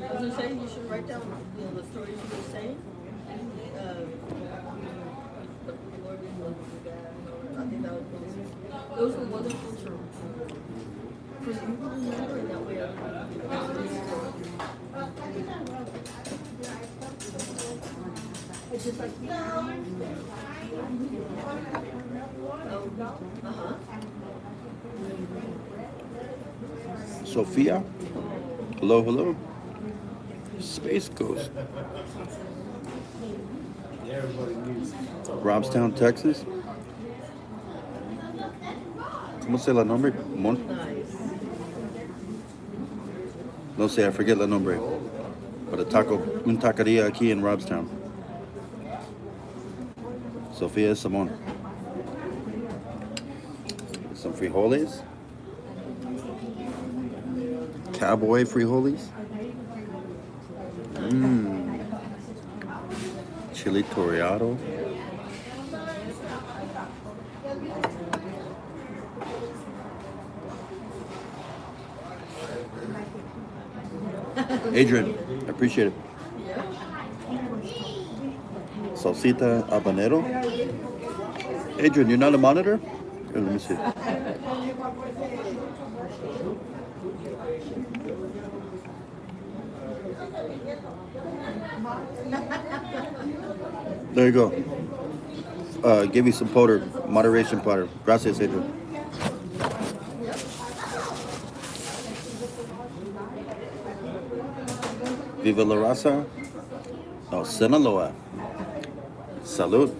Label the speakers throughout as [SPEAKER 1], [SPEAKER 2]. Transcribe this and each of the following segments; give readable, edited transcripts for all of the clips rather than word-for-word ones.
[SPEAKER 1] I was saying you should write down, the stories you were saying. The Lord didn't love you bad, I think that was those were wonderful terms. Because you will remember in that way. It's just like
[SPEAKER 2] Sophia? Hello, hello. Space Ghost. Robstown, Texas. ¿Cómo se la nombre? No sé, I forget la nombre. But un taqueria aquí in Robstown. Sofia Simon. Some frijoles. Cowboy frijoles. Chili Torreado. Adrian, I appreciate it. Salsita habanero. Adrian, you're not a monitor? Here, let me see. There you go. Give you some powder, moderation powder. Gracias, Adrian. Viva la raza. No, Sinaloa. Salud.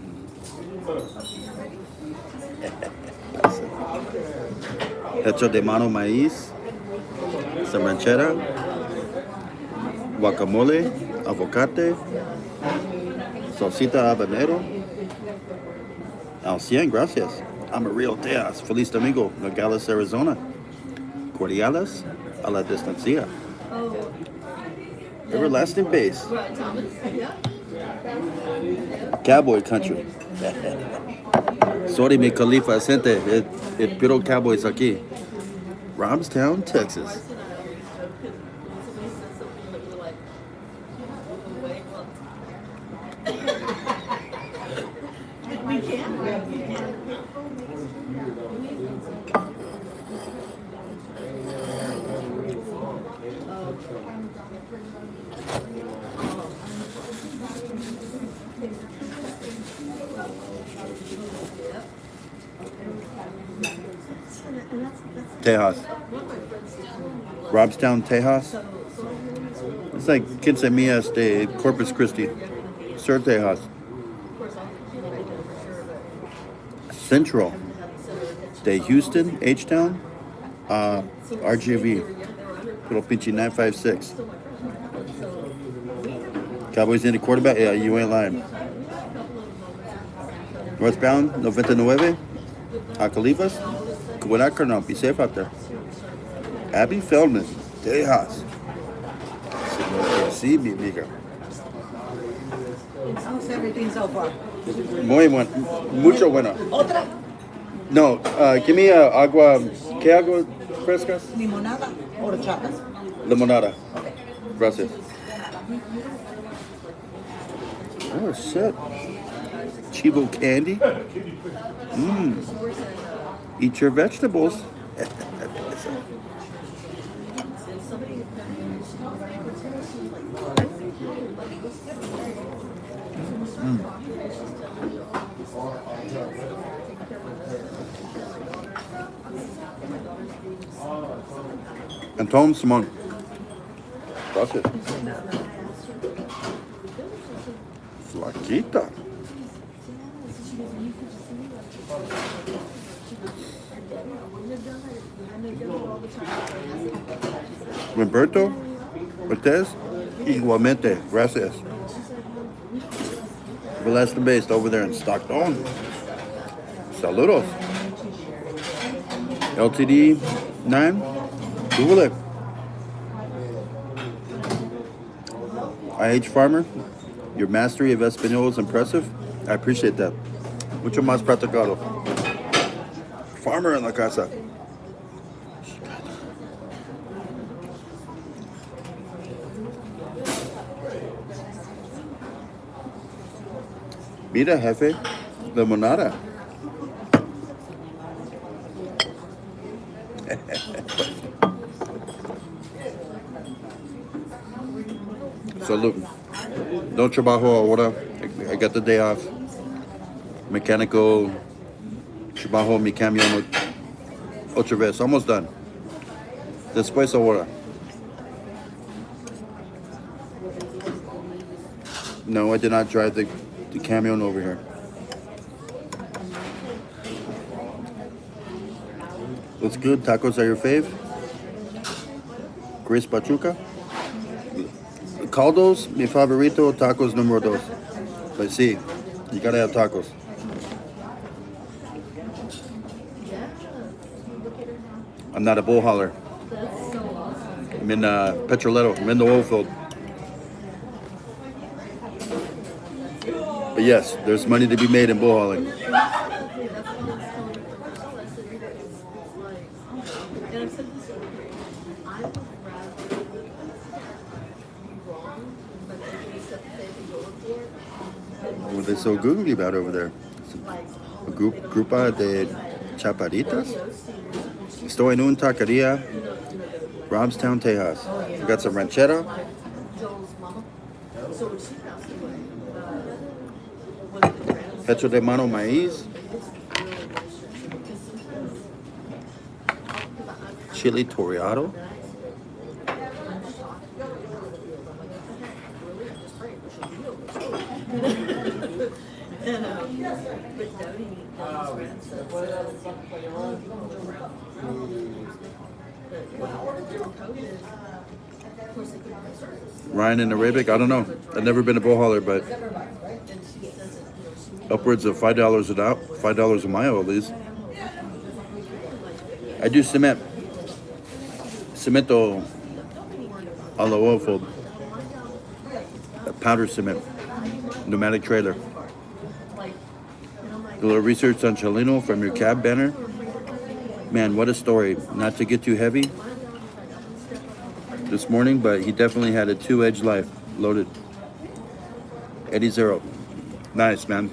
[SPEAKER 2] Hecho de mano maíz. Some ranchera. Guacamole. Avocate. Salsita habanero. Al 100, gracias. I'm a real Tejas. Feliz Domingo. Nogales, Arizona. Cordiales a la distancia. Everlasting base. Cowboy country. Sorry, mi califa gente. It puro cowboys aquí. Robstown, Texas. Tejas. Robstown, Tejas. It's like Quinceañeras de Corpus Christi. Sur Tejas. Central. De Houston, H-Town. RGV. Little pinchy 956. Cowboys in the quarterback? Yeah, you ain't lying. Northbound, 99. Califas. Cuidado, carnal. Be safe out there. Abby Feldman, Tejas. Sí, mi amiga.
[SPEAKER 3] How's everything so far?
[SPEAKER 2] Muy bueno. Mucho bueno.
[SPEAKER 3] ¿Otra?
[SPEAKER 2] No, give me agua. ¿Qué agua frescas?
[SPEAKER 3] ¿Limonada o horchatas?
[SPEAKER 2] Limonada. Gracias. Oh, shit. Chivo candy. Eat your vegetables. Anton Simon. Gracias. Flaquita. Roberto Cortez, igualmente, gracias. Everlasting based over there in Stockton. Saludos. LTD 9. Súbele. IH Farmer, your mastery of Espanol is impressive. I appreciate that. Mucho más practicado. Farmer en la casa. Mira, jefe, limonada. Salud. No trabajo ahora. I got the day off. Mechanical trabajo mi camión otra vez. Almost done. Después ahora. No, I did not drive the camion over here. What's good? Tacos are your fave? Grace Pachuca? Caldos, mi favorito, tacos número dos. But sí, you gotta have tacos. I'm not a bull hauler. I'm in Petroleto. I'm in the oil field. But yes, there's money to be made in bull hauling. What are they so googly about over there? A grupa de chapaditas? Estoy en una taquería, Robstown, Tejas. We got some ranchera. Pecho de mano maíz. Chili toreado. Ryan in Arabic, I don't know. I've never been a bull hauler, but upwards of $5 an hour, $5 a mile at least. I do cemento a la oil field, powder cement, pneumatic trailer. A little research on Chalino from your cab banner. Man, what a story. Not to get too heavy this morning, but he definitely had a two-edged life, loaded. Eddie Zero. Nice, man.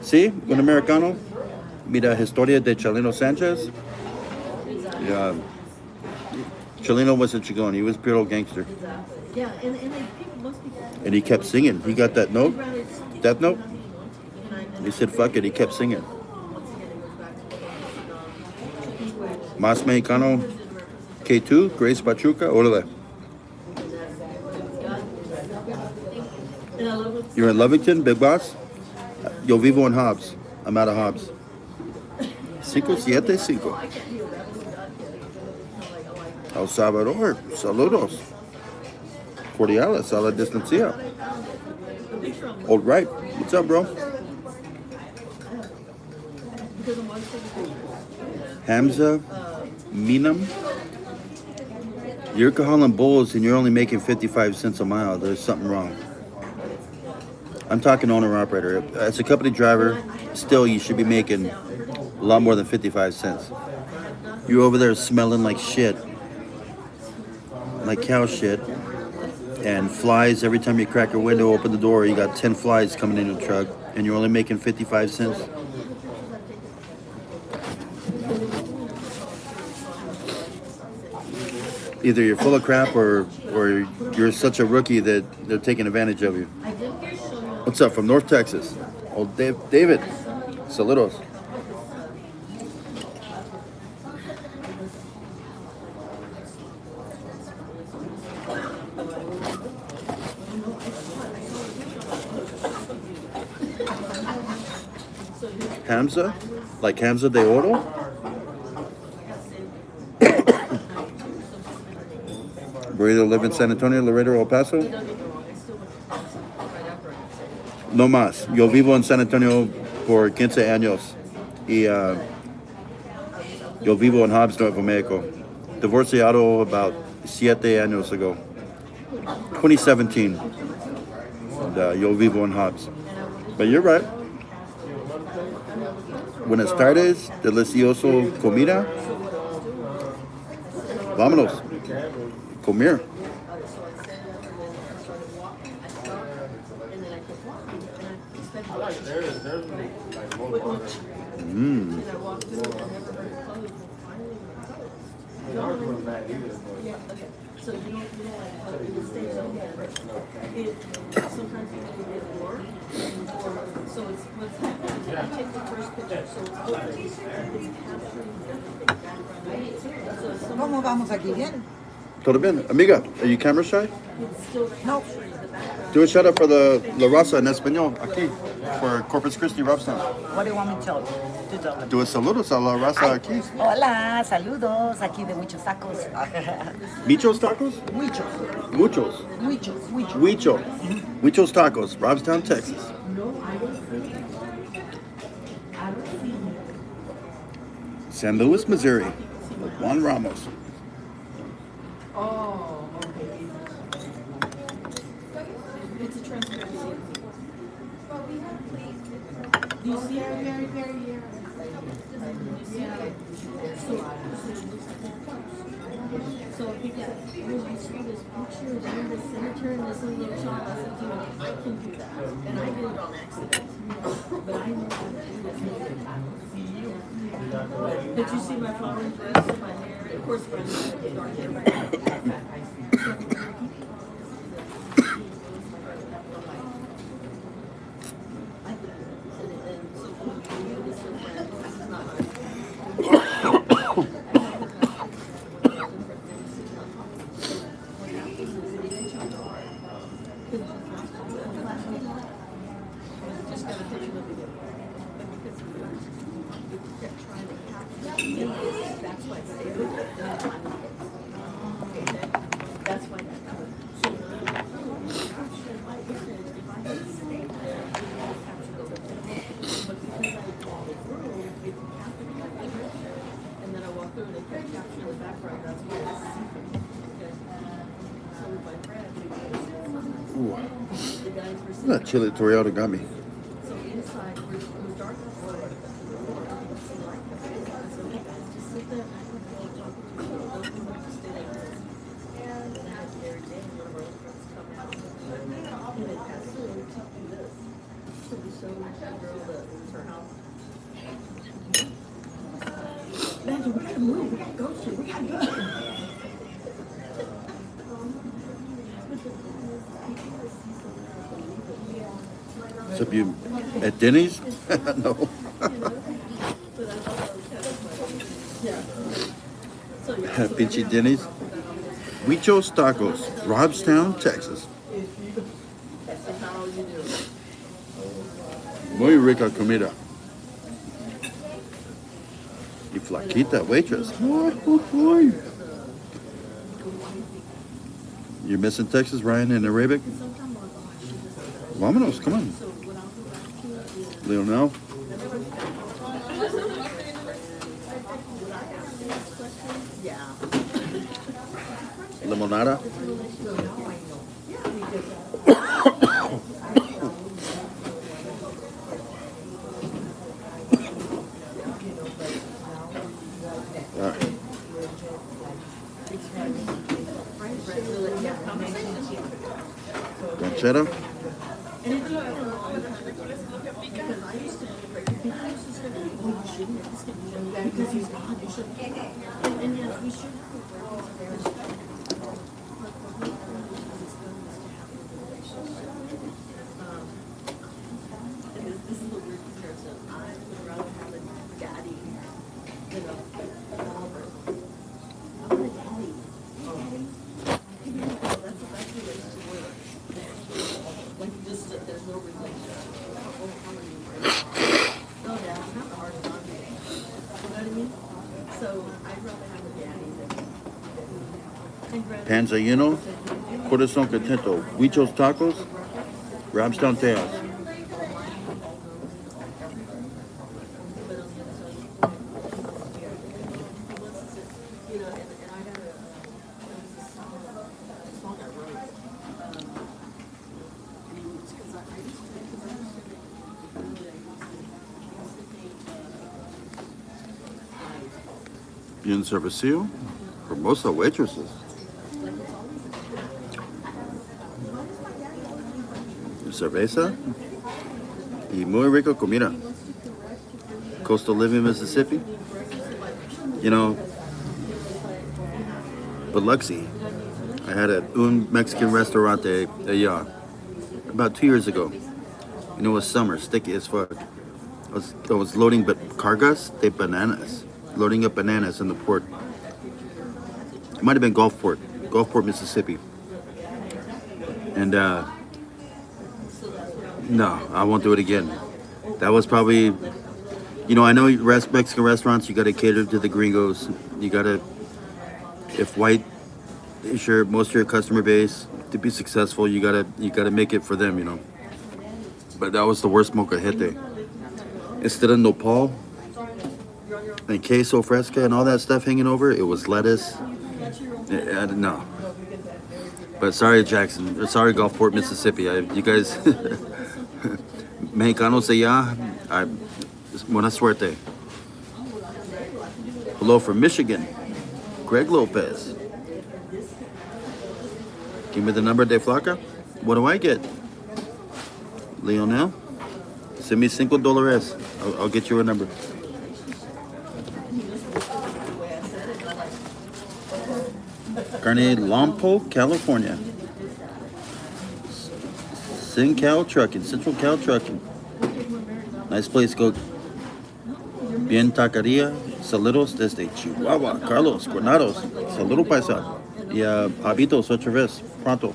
[SPEAKER 2] See, un americano. Mira, historia de Chalino Sanchez. Yeah. Chalino was a Chigon. He was pure gangster.
[SPEAKER 1] Yeah, and like people must be.
[SPEAKER 2] And he kept singing. He got that note, death note. He said, fuck it. He kept singing. Mas Mexicano K2, Grace Pachuca, órale. You're in Lovington, Big Boss? Yo vivo en Hobbs. I'm out of Hobbs. 575. El Salvador, saludos. Cordiales a la distancia. All right. What's up, bro? Hamza Minam. You're hauling bulls and you're only making 55 cents a mile. There's something wrong. I'm talking owner-operator. As a company driver, still you should be making a lot more than 55 cents. You're over there smelling like shit. Like cow shit. And flies, every time you crack a window, open the door, you got 10 flies coming in the truck, and you're only making 55 cents. Either you're full of crap or you're such a rookie that they're taking advantage of you. What's up from North Texas? Old David. Saludos. Hamza? Like Hamza de Oro? We either live in San Antonio, Laredo, El Paso? No más. Yo vivo en San Antonio por 15 años. Y yo vivo en Hobbs, Nuevo Mexico. Divorciado about 7 años ago. 2017. And, Yo Vivo in Hobbs. But you're right. Buenas tardes, delicioso comida. Vámonos. Comer.
[SPEAKER 1] And I walked through and I never heard it close. And finally, okay. So you know, like it stays open. It sometimes you can get more. So it's what's happening. I take the first picture, so it's open. It's capturing everything background. So if someone
[SPEAKER 3] ¿Cómo vamos aquí? ¿Bien?
[SPEAKER 2] Todo bien. Amiga, are you camera shy?
[SPEAKER 1] it's still
[SPEAKER 3] No.
[SPEAKER 1] capturing the background.
[SPEAKER 2] Do a shout out for the La Raza en Español, aquí, for Corpus Christi, Robstown.
[SPEAKER 3] What do you want me to tell you? To tell them?
[SPEAKER 2] Do a saludos a La Raza aquí.
[SPEAKER 3] Hola, saludos, aquí de muchos tacos.
[SPEAKER 2] Michos tacos?
[SPEAKER 3] Muchos,
[SPEAKER 2] Muchos.
[SPEAKER 3] muchos, muchos.
[SPEAKER 2] Huicho. Huichos tacos, Robstown, Texas. San Luis, Missouri. Juan Ramos.
[SPEAKER 1] Oh, okay. It's a transparency. Do you see it? So people say, oh, I saw this picture of the senator and this little child. I said, you know, I can do that. And I did it on accident. But I know how to do this. Did you see my flowing dress and my hair? Of course, my dark hair right now. That's why that covered. And then I walk through and it kept capturing the background. That's why it's secret. So with my friend,
[SPEAKER 2] Ooh,
[SPEAKER 1] the guys were sitting.
[SPEAKER 2] that chili Toreado got me.
[SPEAKER 1] So inside, it was dark outside. So I said, hey guys, just sit there. I can go talk to you. Don't come up to stay like this. And then I had Gary Day and one of our other friends come out. And then passed through and took me this. So we showed the girl that it was her house. Imagine, we gotta move. We gotta go to. We gotta go.
[SPEAKER 2] Except you at Denny's? No. Pinchy Denny's. Huichos Tacos, Robstown, Texas.
[SPEAKER 1] That's how you do it.
[SPEAKER 2] Muy rica comida. Y flaquita waitress. You're missing Texas, Ryan and Arabic? Vámonos, come on. Leonel.
[SPEAKER 1] Yeah.
[SPEAKER 2] Limonada. Ranchera.
[SPEAKER 1] Because he's God, you should. And yes, we should have this is a weird comparison. I would rather have a daddy than a father. I want a daddy. That's the best relationship word. Like just that there's no relationship. How are you? No, Dad, it's not the hardest on me. You know what I mean? So I'd rather have a daddy than.
[SPEAKER 2] Panzayino. Corazon Contento. Huichos Tacos. Robstown Tejas.
[SPEAKER 1] You know, and I got
[SPEAKER 2] Bien servicio. Hermosa waitresses. Cerveza. Y muy rico comida. Coastal living, Mississippi. You know, Biloxi. I had un Mexican restaurante allá about 2 years ago. And it was summer, sticky as fuck. I was loading cargas de bananas. Loading up bananas in the port. It might have been Gulfport, Mississippi. And no, I won't do it again. That was probably, I know Mexican restaurants, you gotta cater to the gringos. You gotta, if white is most of your customer base, to be successful, you gotta make it for them, But that was the worst molcajete. Instead of nopal and queso fresca and all that stuff hanging over, it was lettuce. No. But sorry, Jackson. Sorry, Gulfport, Mississippi. You guys, Mexicanos allá, buena suerte. Hello from Michigan, Greg Lopez. Give me the number de flaca. What do I get? Leonel? Send me $5. I'll get you a number. Carne Lompo, California. Central Cal Trucking. Nice place to go. Bien Taqueria. Saludos desde Chihuahua. Carlos, Granados. Saludos paisa. Y habitos otra vez. Pronto.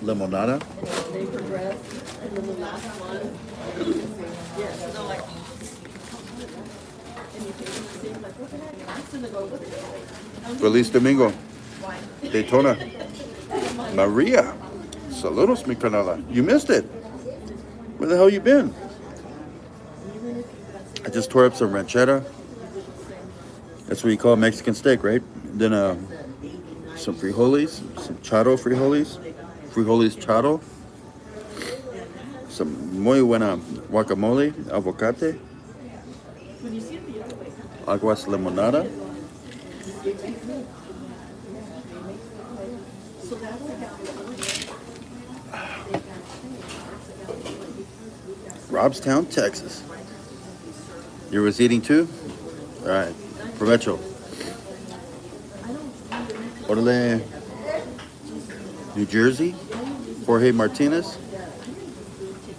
[SPEAKER 2] Limonada.
[SPEAKER 1] They progress, and then the last one, yes, so like, and you take the same, like, what the heck? I'm gonna go with it.
[SPEAKER 2] Feliz Domingo. Daytona. Maria. Saludos, mi canala. You missed it. Where the hell you been? I just tore up some ranchera. That's what you call Mexican steak, right? Then some frijoles, some charo frijoles. Frijoles charo. Some muy buena guacamole, avocate. Aguas limonada. Robstown, Texas. You was eating too? All right. Provecho. Orale. New Jersey. Jorge Martinez.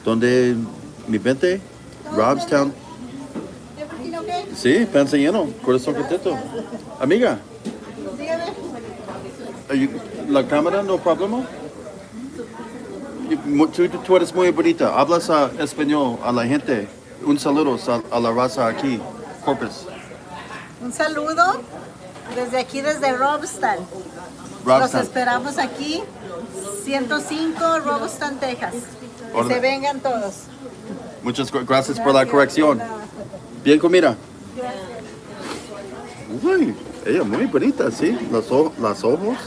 [SPEAKER 2] Donde mi vente? Robstown. Sí, panza lleno. Corazón contento. Amiga. La cámara, no problema? Tú eres muy bonita. Hablas español a la gente. Un saludo a la raza aquí. Corpus.
[SPEAKER 4] Un saludo desde Robstown. Los esperamos aquí, 105 Robstown, Texas. Que se vengan todos.
[SPEAKER 2] Muchas gracias por la corrección. Bien comida. Uy, ella muy bonita, sí. Las ojos.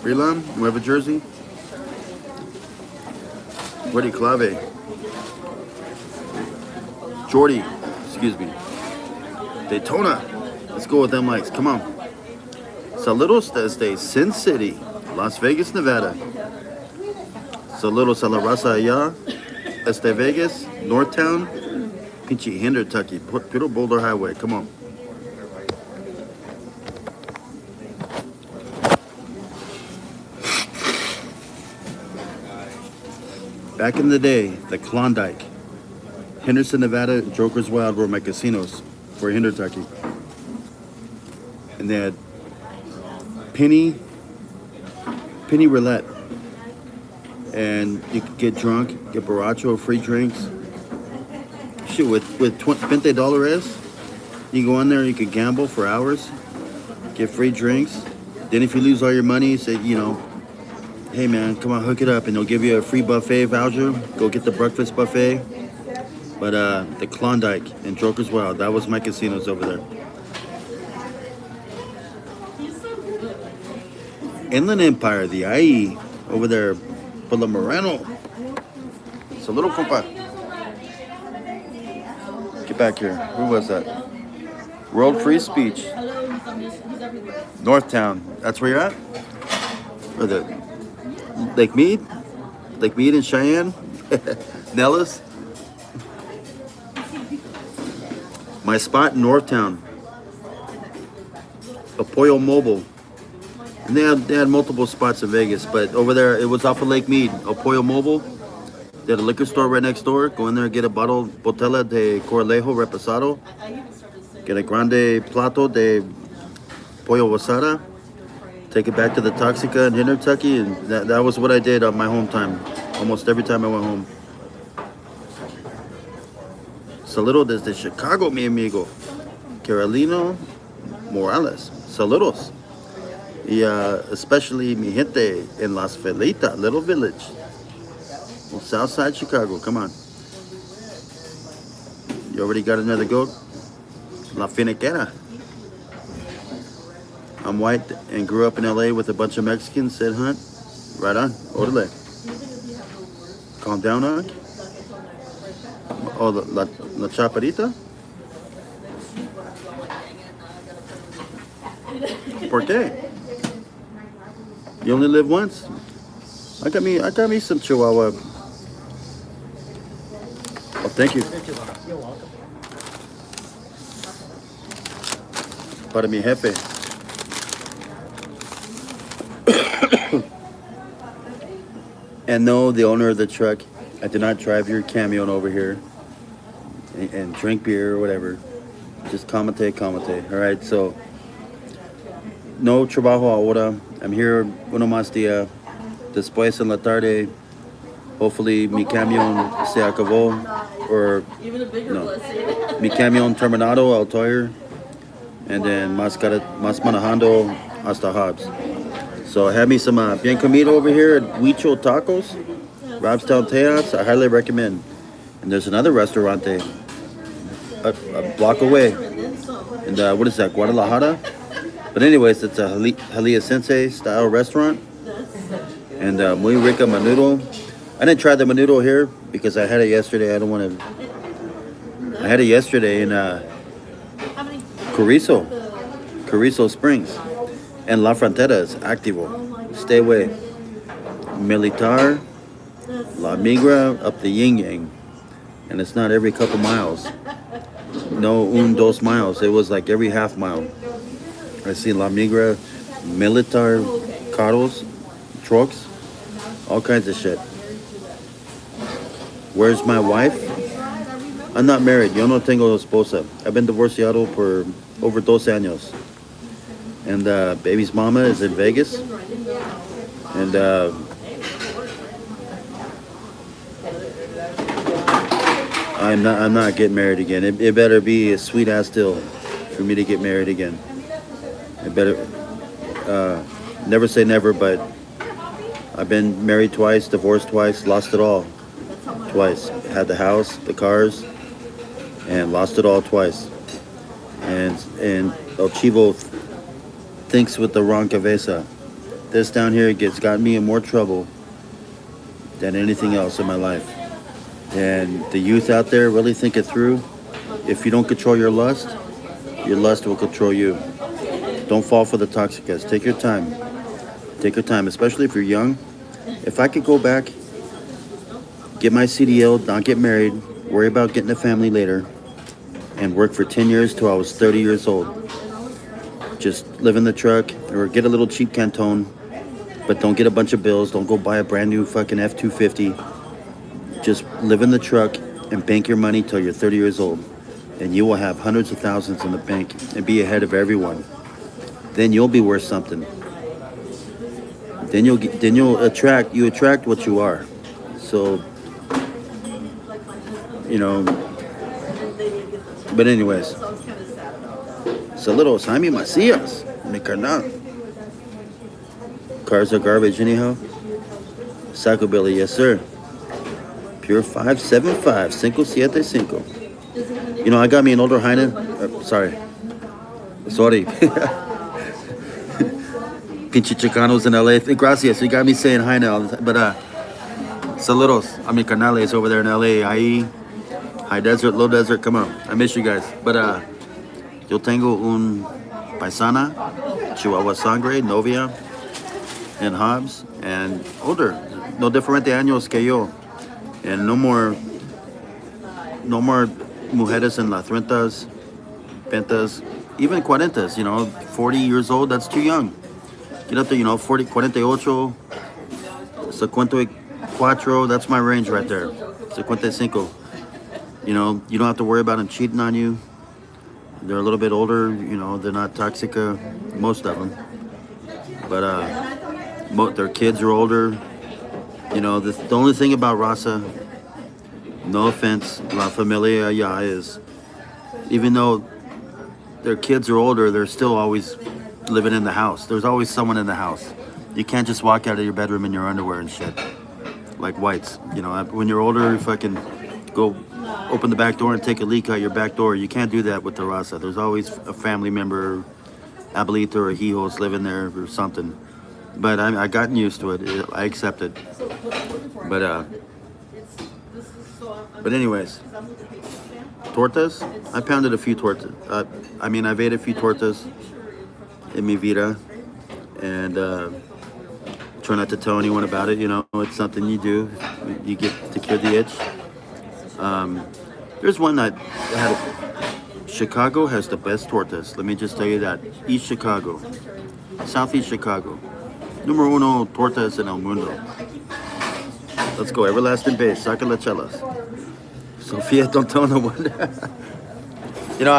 [SPEAKER 2] Freeland, Nueva Jersey. Woody Clave. Jordy, excuse me. Daytona. Let's go with them likes. Come on. Saludos desde Sin City, Las Vegas, Nevada. Saludos a la raza allá. Este Vegas, Northtown, pinche Hinder, Tucky, Puro Boulder Highway. Come on. Back in the day, the Klondike, Henderson, Nevada, Joker's Wild were my casinos for Hindertucky. And they had penny penny roulette. And you could get drunk, get borracho, free drinks. Shit, with $20, you go in there, you could gamble for hours, get free drinks. Then if you lose all your money, say, you know, hey man, come on, hook it up, and they'll give you a free buffet voucher. Go get the breakfast buffet. But the Klondike and Joker's Wild, that was my casinos over there. Inland Empire, the IE, over there, por la Moreno. Saludo, compa. Get back here. Who was that? World Free Speech. Northtown. That's where you're at? Or the Lake Mead? Lake Mead and Cheyenne? Nellis? My spot in Northtown. Apoyo Mobile. And they had multiple spots in Vegas, but over there it was off of Lake Mead. Apoyo Mobile. They had a liquor store right next door. Go in there and get a botella de Corlejo Reposado. Get a grande plato de pollo asada. Take it back to the Toxica in Kentucky, and that was what I did on my home time. Almost every time I went home. Saludos desde Chicago, mi amigo. Carolino Morales. Saludos. Y especially mi gente in Las Felitas, little village. Southside Chicago, come on. You already got another goat? La Finiquera. I'm white and grew up in LA with a bunch of Mexicans, said Hunt. Right on, orale. Calm down, Hunt. Oh, la Chaparita? ¿Por qué? You only live once? I got me some Chihuahua. Oh, thank you.
[SPEAKER 3] You're welcome.
[SPEAKER 2] Para mi jefe. And no, the owner of the truck, I did not drive your camion over here and drink beer or whatever. Just commentate. All right, so no trabajo ahora. I'm here uno más día. Después en la tarde, hopefully mi camión se acabó, or no, mi camión terminado al Toyer, and then más manejando hasta Hobbs. So I had me some bien comido over here at Huicho Tacos, Robstown Tejas. I highly recommend. And there's another restaurant there, a block away, and what is that, Guadalajara? But anyways, it's a Halia Sensei style restaurant. And muy rica menudo. I didn't try the menudo here because I had it yesterday. I had it yesterday in Carrizo Springs. And La Frontera is activo. Stay away. Militar, La Migra, up the Yin Yang. And it's not every couple miles. No, dos miles. It was like every half mile. I see La Migra, Militar, carros, trucks, all kinds of shit. Where's my wife? I'm not married. Yo no tengo esposa. I've been divorciado por over 12 años. And baby's mama is in Vegas. And I'm not getting married again. It better be a sweet ass deal for me to get married again. It better never say never, but I've been married twice, divorced twice, lost it all twice. Had the house, the cars, and lost it all twice. And El Chivo thinks with the wrong cabeza. This down here got me in more trouble than anything else in my life. And the youth out there, really think it through. If you don't control your lust will control you. Don't fall for the toxicas. Take your time. Take your time, especially if you're young. If I could go back, get my CDL, not get married, worry about getting a family later, and work for 10 years till I was 30 years old. Just live in the truck or get a little cheap Canton, but don't get a bunch of bills. Don't go buy a brand new fucking F-250. Just live in the truck and bank your money till you're 30 years old. And you will have hundreds of thousands in the bank and be ahead of everyone. Then you'll be worth something. then you'll attract what you are. So, you know. But anyways, saludos, Jaime Macías, mi carnal. Cars are garbage anyhow. Saco Billy, yes sir. Pure 575, 575. You know, I got me an older Heine. Sorry. Pinche Chicanos in LA. Gracias, you got me saying Heine all the time. But saludos a mi canales over there in LA. Ahí, high desert, low desert, come on. I miss you guys. But yo tengo un paisana, Chihuahua sangre, novia, and Hobbs, and older. No diferente años que yo. And no more mujeres en las 30s, 20s, even 40s, you know, 40 years old, that's too young. Get up there, you know, 48, 54, that's my range right there. 55. You know, you don't have to worry about them cheating on you. They're a little bit older, you know, they're not toxica, most of them. But their kids are older. You know, the only thing about Raza, no offense, La Familia ya is, even though their kids are older, they're still always living in the house. There's always someone in the house. You can't just walk out of your bedroom in your underwear and shit. Like whites. You know, when you're older, you fucking go open the back door and take a leak out your back door. You can't do that with the Raza. There's always a family member, abuelito or hijos living there or something. But I gotten used to it. I accept it. But anyways, tortas. I pounded a few tortas. I've ate a few tortas in mi vida, and try not to tell anyone about it. You know, it's something you do. You get to cure the itch. There's one that had. Chicago has the best tortas. Let me just tell you that. East Chicago, Southeast Chicago. Numero uno tortas en el mundo. Let's go. Everlasting base. Saca las chelas. Sophia, don't tell no one. You know,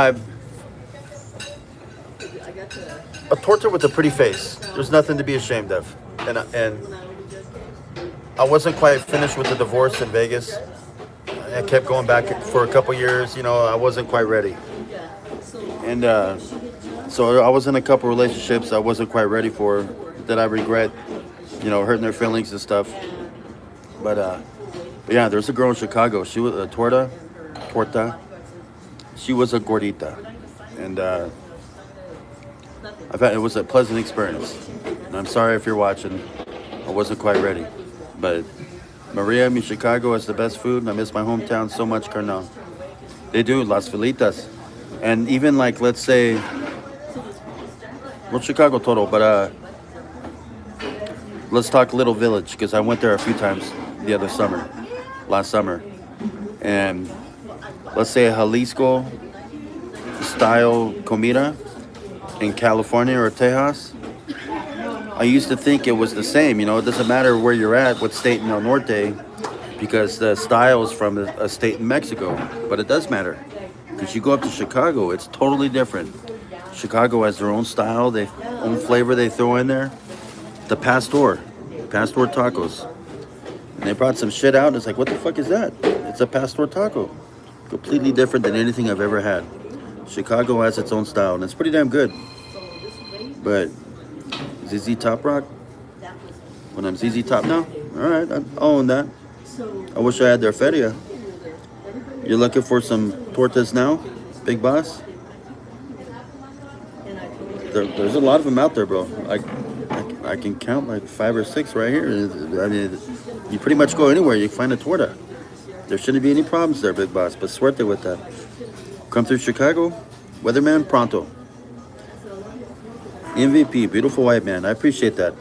[SPEAKER 2] a torta with a pretty face. There's nothing to be ashamed of. And I wasn't quite finished with the divorce in Vegas. I kept going back for a couple years. You know, I wasn't quite ready. And so I was in a couple relationships I wasn't quite ready for that I regret, you know, hurting their feelings and stuff. But yeah, there's a girl in Chicago. She was a torta. She was a gordita. And it was a pleasant experience. And I'm sorry if you're watching. I wasn't quite ready. But Maria, mi Chicago has the best food, and I miss my hometown so much, carnal. They do, Las Felitas. And even like, let's say, well, Chicago total, but let's talk Little Village, because I went there a few times last summer. And let's say a Jalisco style comida in California or Tejas. I used to think it was the same, you know, it doesn't matter where you're at, what state in El Norte, because the style is from a state in Mexico, but it does matter. Because you go up to Chicago, it's totally different. Chicago has their own style, their own flavor they throw in there. The pastor tacos. And they brought some shit out, and it's like, what the fuck is that? It's a pastor taco. Completely different than anything I've ever had. Chicago has its own style, and it's pretty damn good. But ZZ Top Rock? When I'm ZZ Top now? Alright, I own that. I wish I had their feria. You're looking for some tortas now, Big Boss? There's a lot of them out there, bro. I can count like 5 or 6 right here. I mean, you pretty much go anywhere, you find a torta. There shouldn't be any problems there, Big Boss, but suerte with that. Come through Chicago, Weatherman pronto. MVP, beautiful white man. I appreciate that.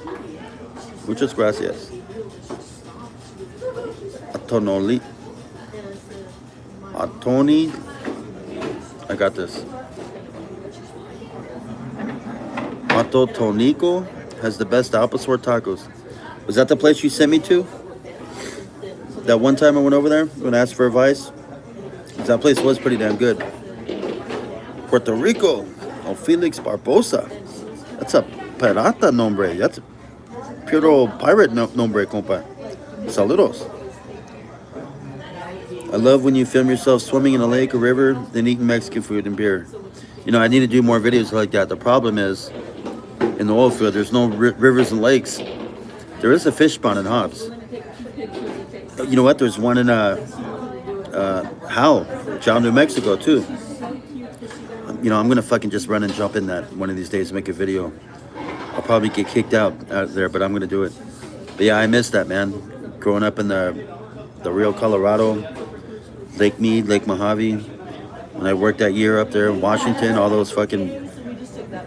[SPEAKER 2] Muchas gracias. Atoni. I got this. Atotonico has the best Alpasor tacos. Was that the place you sent me to? That one time I went over there when I asked for advice? That place was pretty damn good. Puerto Rico. Oh, Felix Barbosa. That's a pirata nombre. That's quiero pirate nombre, compa. Saludos. I love when you film yourself swimming in a lake or river, then eating Mexican food and beer. You know, I need to do more videos like that. The problem is, in the oil field, there's no rivers and lakes. There is a fish pond in Hobbs. You know what? There's one in Howell, New Mexico, too. You know, I'm going to fucking just run and jump in that one of these days and make a video. I'll probably get kicked out there, but I'm going to do it. But yeah, I miss that, man. Growing up in the Rio Colorado, Lake Mead, Lake Mojave. When I worked that year up there in Washington, all those fucking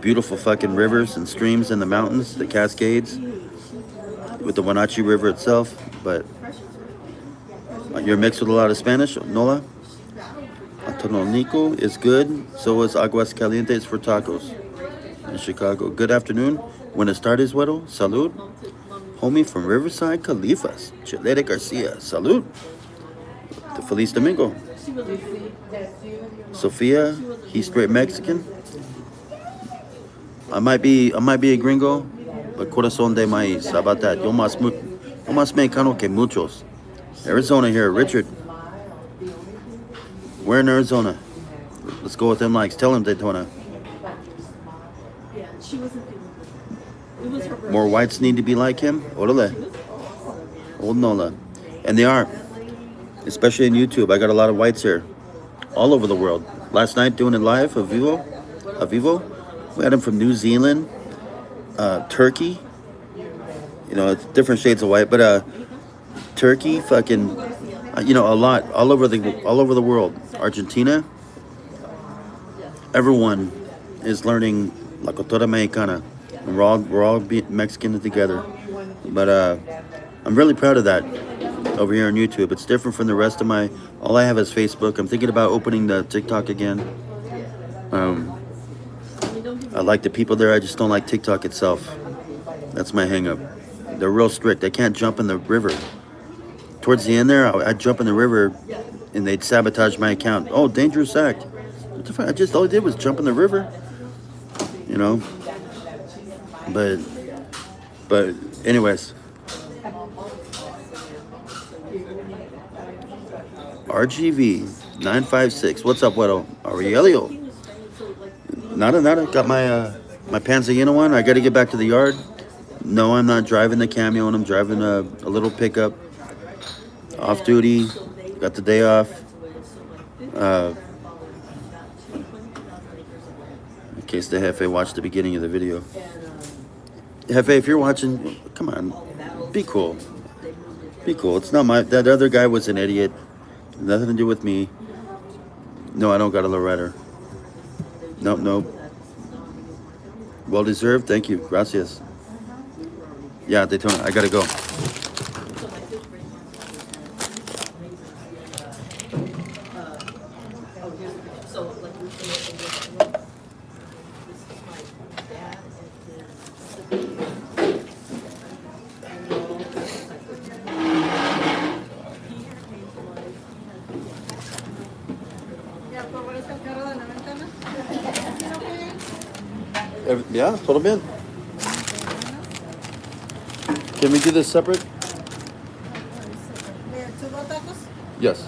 [SPEAKER 2] beautiful fucking rivers and streams in the mountains, the Cascades, with the Wenatchee River itself. But you're mixed with a lot of Spanish, Nola? Atononico is good. So is Aguascalientes for tacos in Chicago. Good afternoon. Buenas tardes, güero. Salud. Homie from Riverside, Califas. Chilete Garcia. Salud. The Feliz Domingo. Sophia, he's straight Mexican. I might be a gringo, but corazón de maíz. How about that? Yo más mexicano que muchos. Arizona here, Richard. We're in Arizona. Let's go with them likes. Tell him Daytona. More whites need to be like him. Orale. Old Nola. And they are. Especially in YouTube. I got a lot of whites here. All over the world. Last night doing it live, a vivo. We had them from New Zealand, Turkey. You know, it's different shades of white, but Turkey, fucking, you know, a lot, all over the world. Argentina. Everyone is learning La Cultura Mexicana. And we're all Mexican together. But I'm really proud of that over here on YouTube. It's different from the rest of all I have is Facebook. I'm thinking about opening the TikTok again. I like the people there. I just don't like TikTok itself. That's my hang up. They're real strict. They can't jump in the river. Towards the end there, I'd jump in the river and they'd sabotage my account. Oh, dangerous act. What the fuck? All I did was jump in the river. You know? But anyways. RGV 956. What's up, Wedo? Aurelio. Nada. Got my Panzanino one. I got to get back to the yard. No, I'm not driving the Cameo, and I'm driving a little pickup. Off duty. Got the day off. In case the Jefe watched the beginning of the video. Jefe, if you're watching, come on. Be cool. Be cool. It's not that other guy was an idiot. Nothing to do with me. No, I don't got a lowrider. Nope. Well deserved. Thank you. Gracias. Yeah, Daytona. I gotta go. Yeah, todo bien. Can we do this separate? Yes.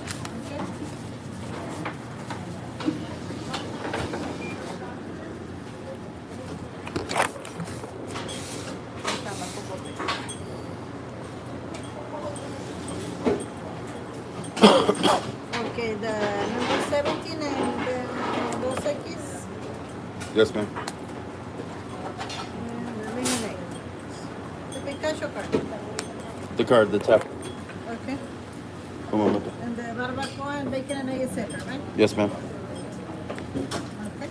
[SPEAKER 4] Okay, the number 17 and the Dos X.
[SPEAKER 2] Yes, ma'am.
[SPEAKER 4] Cash or card?
[SPEAKER 2] The card, the tap.
[SPEAKER 4] Okay.
[SPEAKER 2] Come on,
[SPEAKER 4] And the barbacoa and bacon and egg, etc., right?
[SPEAKER 2] Yes, ma'am.
[SPEAKER 4] Okay.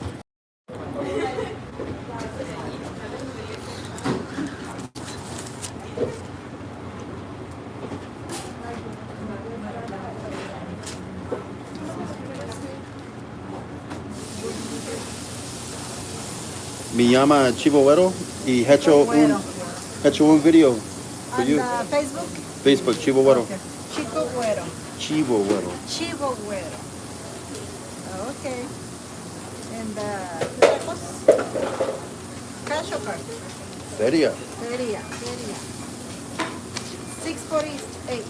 [SPEAKER 2] Me llama Chivo Guero y he hecho un video for you.
[SPEAKER 4] Facebook?
[SPEAKER 2] Facebook, Chivo Guero.
[SPEAKER 4] Okay. Chico Guero.
[SPEAKER 2] Chivo Guero.
[SPEAKER 4] Chivo Guero. Okay. And tacos? Cash or card?
[SPEAKER 2] Feria.
[SPEAKER 4] Feria. 648.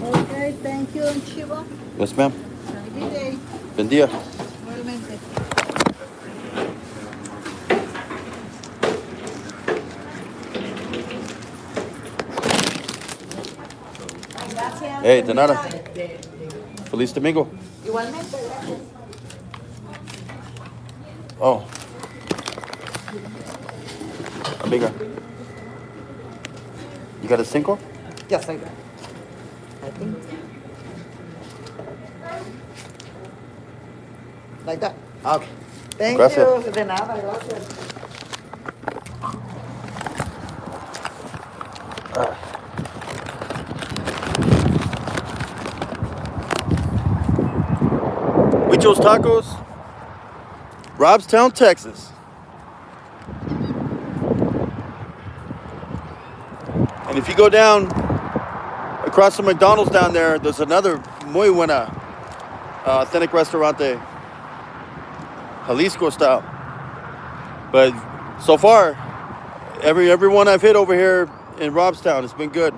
[SPEAKER 4] Okay, thank you, Don Chivo.
[SPEAKER 2] Yes, ma'am.
[SPEAKER 4] Have a good day.
[SPEAKER 2] Buen día.
[SPEAKER 4] Igualmente. Gracias.
[SPEAKER 2] Hey, de nada. Feliz domingo.
[SPEAKER 3] Igualmente, gracias.
[SPEAKER 2] Oh. Amiga. You got a cinco?
[SPEAKER 3] Yes, I do. I think. Like that. Okay. Thank
[SPEAKER 2] Gracias.
[SPEAKER 3] you. De nada, gracias.
[SPEAKER 2] Huicho's Tacos, Robstown, Texas. And if you go down across from McDonald's down there, there's another muy buena authentic restaurante, Jalisco style. But so far, everyone I've hit over here in Robstown has been good,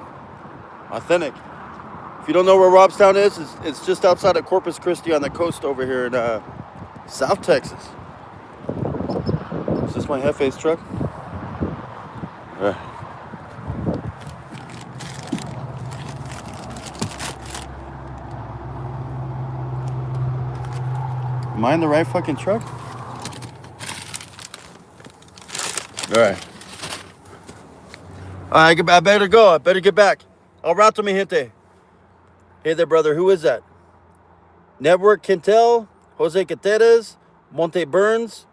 [SPEAKER 2] authentic. If you don't know where Robstown is, it's just outside of Corpus Christi on the coast over here in South Texas. Is this my Jefe's truck? Am I in the right fucking truck? All right. I better go. I better get back. Al rato, mi gente. Hey there, brother. Who is that? Network Quintel, Jose Cateres, Monte Burns,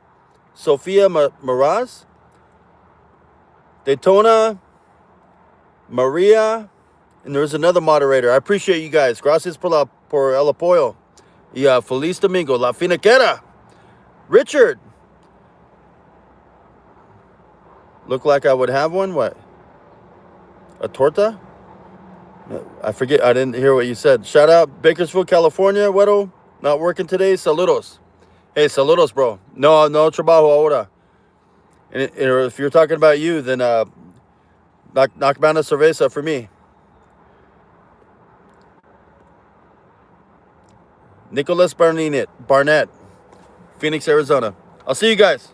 [SPEAKER 2] Sofia Maraz, Daytona, Maria, and there's another moderator. I appreciate you guys. Gracias por el apoyo. Y Feliz Domingo. La Finaquera. Richard. Look like I would have one. What? A torta? I forget. I didn't hear what you said. Shout out Bakersfield, California. Güero. Not working today. Saludos. Hey, saludos, bro. No trabajo ahora. And if you're talking about you, then knock down a cerveza for me. Nicholas Barnett, Phoenix, Arizona. I'll see you guys.